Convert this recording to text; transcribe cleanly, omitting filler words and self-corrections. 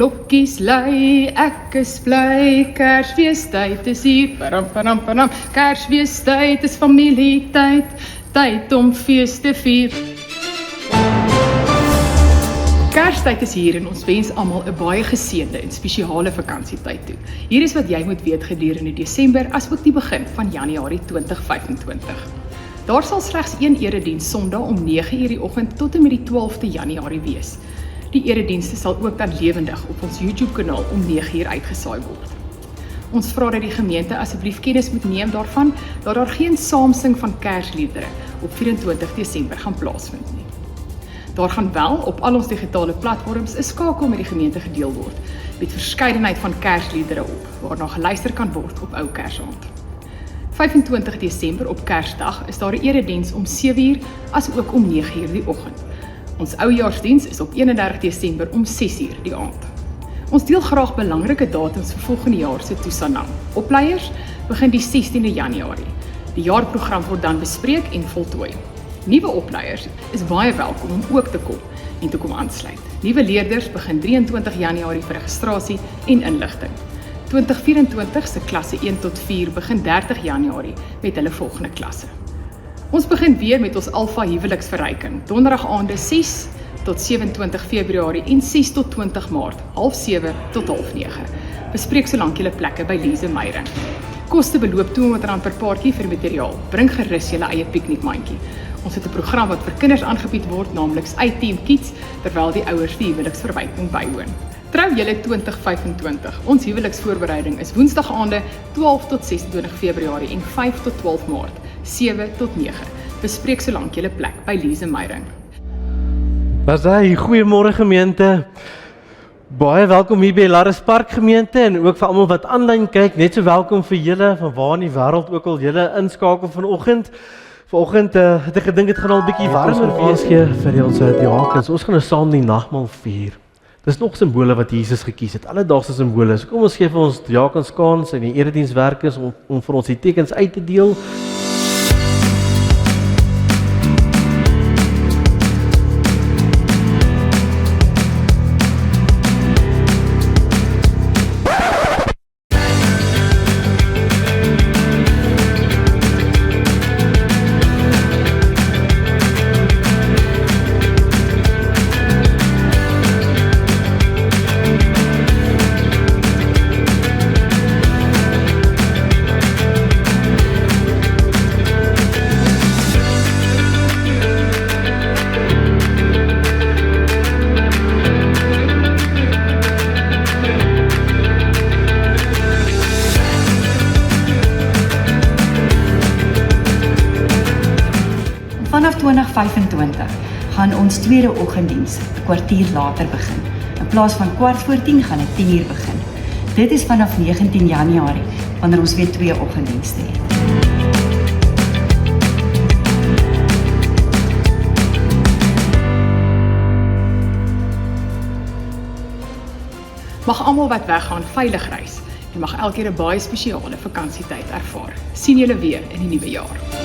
klokkies lui, ek is bly, Kersfeestyd is hier, param, param, param. Kersfeestyd is familietyd, tyd om fees te vier. Kerstyd is hier en ons wens almal 'n baie geseënde en spesiale vakansietyd toe. Hier is wat jy moet weet gedurende Desember asook die begin van Januarie 2025. Daar sal slegs een erediens Sondag om 9:00 die oggend tot en met die 12de Januarie wees. Die eredienste sal ook dan lewendig op ons YouTube kanaal om 9:00 uitgesaai word. Ons vra dat die gemeente asseblief kennis moet neem daarvan dat daar geen saamsing van Kersliedere op 24 Desember gaan plaasvind nie. Daar gaan wel op al ons digitale platforms 'n skakel met die gemeente gedeel word met verskeidenheid van Kersliedere op waarna geluister kan word op Ou Kersaand. 25 Desember op Kersdag is daar 'n erediens om 7:00 asook om 9:00 die oggend. Ons oujaarsdiens is op 31 Desember om 6:00 die aand. Ons deel graag belangrike datums vir volgende jaar se toesanang. Opleiers begin die 16de Januarie. Die jaarprogram word dan bespreek en voltooi. Nuwe opleiers is baie welkom om ook te kom en te kom aansluit. Nuwe leerders begin 23 Januarie vir registrasie en inligting. 2024 se klasse 1 tot 4 begin 30 Januarie met hulle volgende klasse. Ons begin weer met ons Alpha huweliksverryking, donderdag aande 6 tot 27 Februarie en 6 tot 20 Maart, 7:30 tot 8:30. Bespreek solank julle plekke by Lise Meyering. Koste beloop R200 per paartjie vir materiaal. Bring gerus julle eie piknikmandjie. Ons het 'n program wat vir kinders aangebied word, naamlik iTeam Kids, terwyl die ouers die huweliksverwyking bywoon. Trou julle 2025. Ons huweliksvoorbereiding is Woensdag aande 12 tot 26 Februarie en 5 tot 12 Maart, 7 tot 9. Bespreek solank julle plek by Lise Meyering. Was hy, goeiemôre gemeente. Baie welkom hier by Larris Park gemeente en ook vir almal wat aanlyn kyk. Net so welkom vir julle van waar in die wêreld ook al julle inskakel vanoggend. Vanoggend het ek gedink dit gaan al 'n bietjie warmer wees vir ons diakens. Ons gaan nou saam die nagmaal vier. Dis nog simbole wat Jesus gekies het, alledaagse simbole. So kom ons gee vir ons diakens kans en die eredienswerkers om vir ons die tekens uit te deel. Vanaf 2025 gaan ons tweede oggenddiens 'n kwartier later begin. In plaas van 9:15 gaan dit 10:00 begin. Dit is vanaf 19 Januarie, wanneer ons weer 2 oggenddienste het. Mag almal wat weggaan veilig reis en mag elkeen 'n baie spesiale vakansietyd ervaar. Sien julle weer in die nuwe jaar.